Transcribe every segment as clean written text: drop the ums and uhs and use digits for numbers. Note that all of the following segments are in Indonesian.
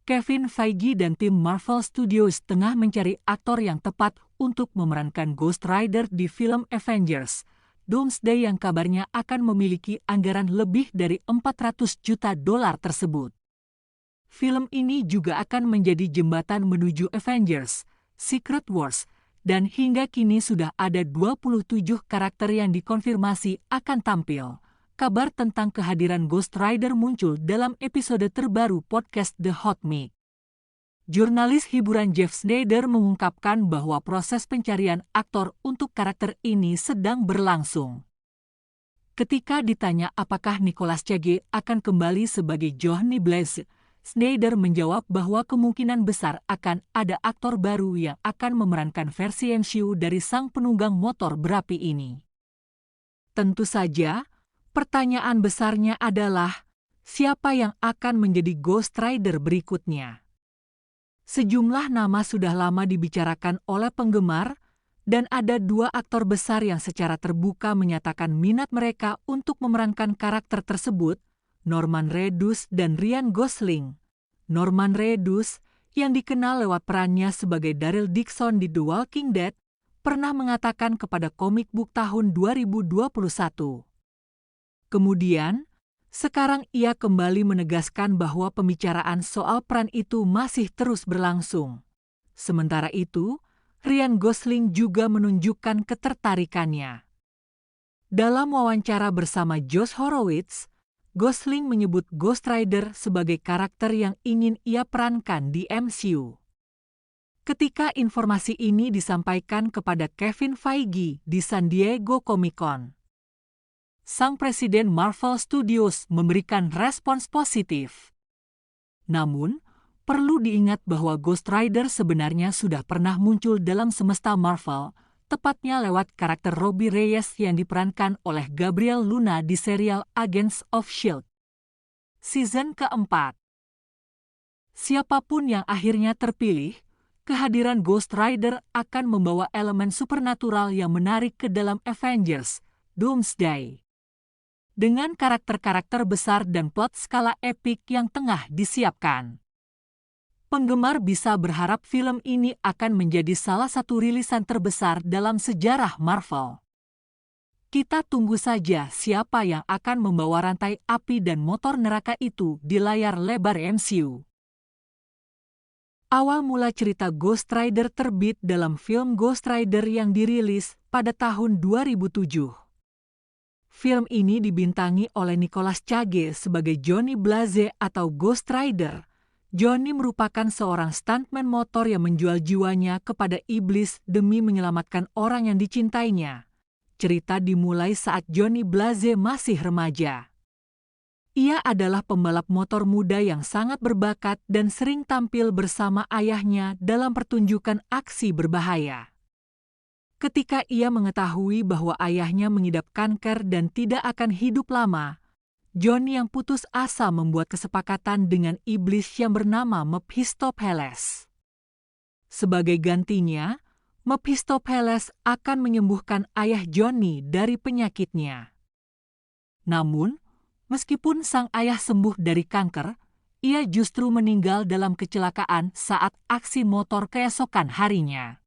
Kevin Feige dan tim Marvel Studios tengah mencari aktor yang tepat untuk memerankan Ghost Rider di film Avengers Doomsday yang kabarnya akan memiliki anggaran lebih dari $400 juta tersebut. Film ini juga akan menjadi jembatan menuju Avengers Secret Wars, dan hingga kini sudah ada 27 karakter yang dikonfirmasi akan tampil. Kabar tentang kehadiran Ghost Rider muncul dalam episode terbaru podcast The Hot Mic. Jurnalis hiburan Jeff Sneider mengungkapkan bahwa proses pencarian aktor untuk karakter ini sedang berlangsung. Ketika ditanya apakah Nicolas Cage akan kembali sebagai Johnny Blaze, Sneider menjawab bahwa kemungkinan besar akan ada aktor baru yang akan memerankan versi MCU dari sang penunggang motor berapi ini. Tentu saja, pertanyaan besarnya adalah, siapa yang akan menjadi Ghost Rider berikutnya? Sejumlah nama sudah lama dibicarakan oleh penggemar, dan ada 2 aktor besar yang secara terbuka menyatakan minat mereka untuk memerankan karakter tersebut, Norman Reedus dan Ryan Gosling. Norman Reedus, yang dikenal lewat perannya sebagai Daryl Dixon di The Walking Dead, pernah mengatakan kepada Comic Book tahun 2021. Kemudian, sekarang ia kembali menegaskan bahwa pembicaraan soal peran itu masih terus berlangsung. Sementara itu, Ryan Gosling juga menunjukkan ketertarikannya. Dalam wawancara bersama Josh Horowitz, Gosling menyebut Ghost Rider sebagai karakter yang ingin ia perankan di MCU. Ketika informasi ini disampaikan kepada Kevin Feige di San Diego Comic-Con, sang presiden Marvel Studios memberikan respons positif. Namun, perlu diingat bahwa Ghost Rider sebenarnya sudah pernah muncul dalam semesta Marvel, tepatnya lewat karakter Robbie Reyes yang diperankan oleh Gabriel Luna di serial Agents of S.H.I.E.L.D. Season keempat. Siapapun yang akhirnya terpilih, kehadiran Ghost Rider akan membawa elemen supernatural yang menarik ke dalam Avengers Doomsday. Dengan karakter-karakter besar dan plot skala epik yang tengah disiapkan, penggemar bisa berharap film ini akan menjadi salah satu rilisan terbesar dalam sejarah Marvel. Kita tunggu saja siapa yang akan membawa rantai api dan motor neraka itu di layar lebar MCU. Awal mula cerita Ghost Rider terbit dalam film Ghost Rider yang dirilis pada tahun 2007. Film ini dibintangi oleh Nicolas Cage sebagai Johnny Blaze atau Ghost Rider. Johnny merupakan seorang stuntman motor yang menjual jiwanya kepada iblis demi menyelamatkan orang yang dicintainya. Cerita dimulai saat Johnny Blaze masih remaja. Ia adalah pembalap motor muda yang sangat berbakat dan sering tampil bersama ayahnya dalam pertunjukan aksi berbahaya. Ketika ia mengetahui bahwa ayahnya mengidap kanker dan tidak akan hidup lama, Johnny yang putus asa membuat kesepakatan dengan iblis yang bernama Mephistopheles. Sebagai gantinya, Mephistopheles akan menyembuhkan ayah Johnny dari penyakitnya. Namun, meskipun sang ayah sembuh dari kanker, ia justru meninggal dalam kecelakaan saat aksi motor keesokan harinya.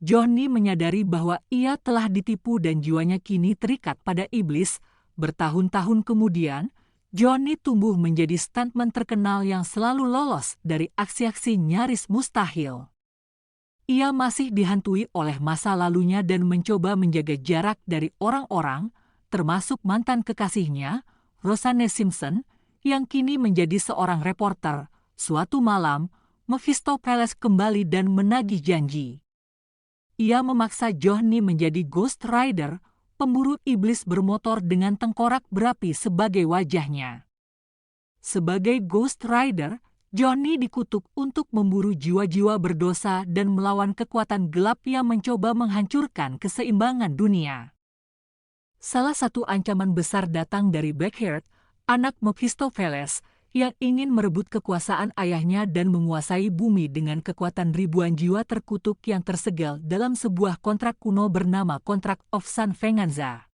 Johnny menyadari bahwa ia telah ditipu dan jiwanya kini terikat pada iblis. Bertahun-tahun kemudian, Johnny tumbuh menjadi stuntman terkenal yang selalu lolos dari aksi-aksi nyaris mustahil. Ia masih dihantui oleh masa lalunya dan mencoba menjaga jarak dari orang-orang, termasuk mantan kekasihnya, Rosanne Simpson, yang kini menjadi seorang reporter. Suatu malam, Mephistopheles kembali dan menagih janji. Ia memaksa Johnny menjadi Ghost Rider, pemburu iblis bermotor dengan tengkorak berapi sebagai wajahnya. Sebagai Ghost Rider, Johnny dikutuk untuk memburu jiwa-jiwa berdosa dan melawan kekuatan gelap yang mencoba menghancurkan keseimbangan dunia. Salah satu ancaman besar datang dari Blackheart, anak Mephistopheles, yang ingin merebut kekuasaan ayahnya dan menguasai bumi dengan kekuatan ribuan jiwa terkutuk yang tersegel dalam sebuah kontrak kuno bernama Contract of San Venganza.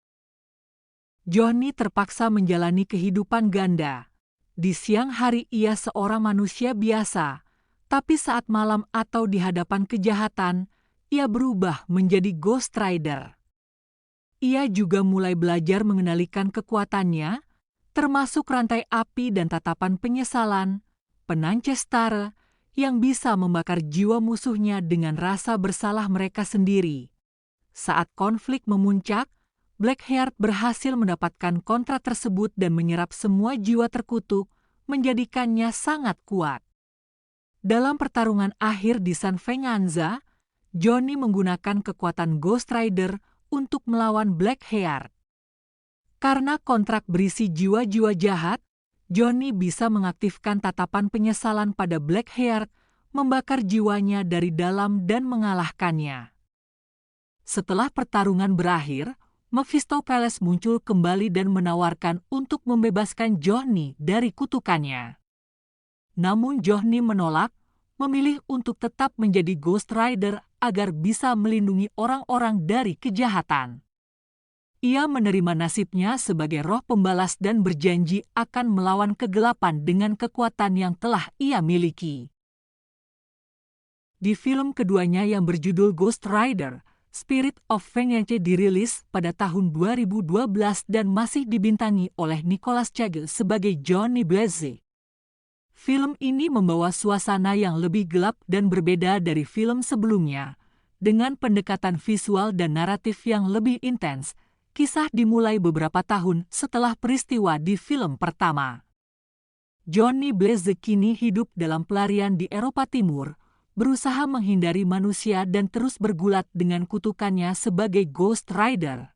Johnny terpaksa menjalani kehidupan ganda. Di siang hari ia seorang manusia biasa, tapi saat malam atau di hadapan kejahatan, ia berubah menjadi Ghost Rider. Ia juga mulai belajar mengendalikan kekuatannya, termasuk rantai api dan tatapan penyesalan, penancestare, yang bisa membakar jiwa musuhnya dengan rasa bersalah mereka sendiri. Saat konflik memuncak, Blackheart berhasil mendapatkan kontrak tersebut dan menyerap semua jiwa terkutuk, menjadikannya sangat kuat. Dalam pertarungan akhir di San Venganza, Johnny menggunakan kekuatan Ghost Rider untuk melawan Blackheart. Karena kontrak berisi jiwa-jiwa jahat, Johnny bisa mengaktifkan tatapan penyesalan pada Blackheart, membakar jiwanya dari dalam dan mengalahkannya. Setelah pertarungan berakhir, Mephistopheles muncul kembali dan menawarkan untuk membebaskan Johnny dari kutukannya. Namun Johnny menolak, memilih untuk tetap menjadi Ghost Rider agar bisa melindungi orang-orang dari kejahatan. Ia menerima nasibnya sebagai roh pembalas dan berjanji akan melawan kegelapan dengan kekuatan yang telah ia miliki. Di film keduanya yang berjudul Ghost Rider, Spirit of Vengeance dirilis pada tahun 2012 dan masih dibintangi oleh Nicolas Cage sebagai Johnny Blaze. Film ini membawa suasana yang lebih gelap dan berbeda dari film sebelumnya. Dengan pendekatan visual dan naratif yang lebih intens, kisah dimulai beberapa tahun setelah peristiwa di film pertama. Johnny Blaze kini hidup dalam pelarian di Eropa Timur, berusaha menghindari manusia dan terus bergulat dengan kutukannya sebagai Ghost Rider.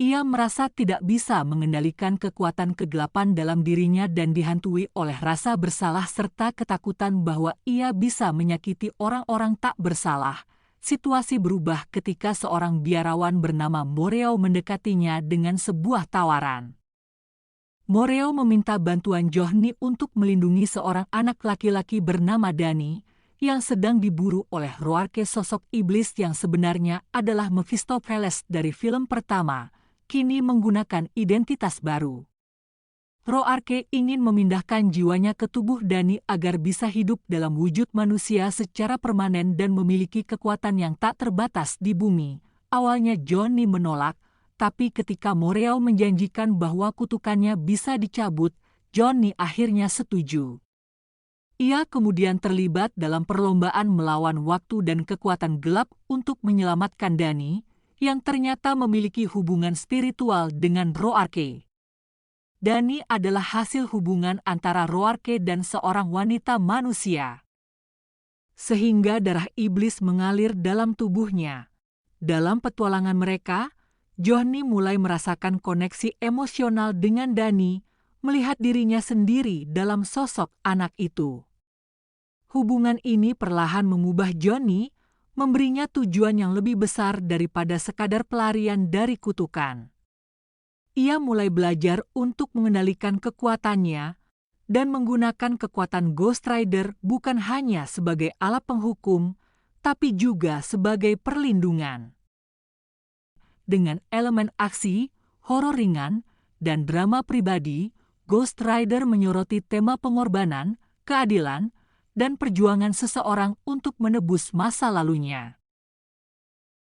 Ia merasa tidak bisa mengendalikan kekuatan kegelapan dalam dirinya dan dihantui oleh rasa bersalah serta ketakutan bahwa ia bisa menyakiti orang-orang tak bersalah. Situasi berubah ketika seorang biarawan bernama Moreo mendekatinya dengan sebuah tawaran. Moreo meminta bantuan Johnny untuk melindungi seorang anak laki-laki bernama Danny, yang sedang diburu oleh Roarke, sosok iblis yang sebenarnya adalah Mephistopheles dari film pertama, kini menggunakan identitas baru. Roarke ingin memindahkan jiwanya ke tubuh Danny agar bisa hidup dalam wujud manusia secara permanen dan memiliki kekuatan yang tak terbatas di bumi. Awalnya Johnny menolak, tapi ketika Moreo menjanjikan bahwa kutukannya bisa dicabut, Johnny akhirnya setuju. Ia kemudian terlibat dalam perlombaan melawan waktu dan kekuatan gelap untuk menyelamatkan Danny, yang ternyata memiliki hubungan spiritual dengan Roarke. Danny adalah hasil hubungan antara Roarke dan seorang wanita manusia. Sehingga darah iblis mengalir dalam tubuhnya. Dalam petualangan mereka, Johnny mulai merasakan koneksi emosional dengan Danny, melihat dirinya sendiri dalam sosok anak itu. Hubungan ini perlahan mengubah Johnny, memberinya tujuan yang lebih besar daripada sekadar pelarian dari kutukan. Ia mulai belajar untuk mengendalikan kekuatannya dan menggunakan kekuatan Ghost Rider bukan hanya sebagai alat penghukum, tapi juga sebagai perlindungan. Dengan elemen aksi, horor ringan, dan drama pribadi, Ghost Rider menyoroti tema pengorbanan, keadilan, dan perjuangan seseorang untuk menebus masa lalunya.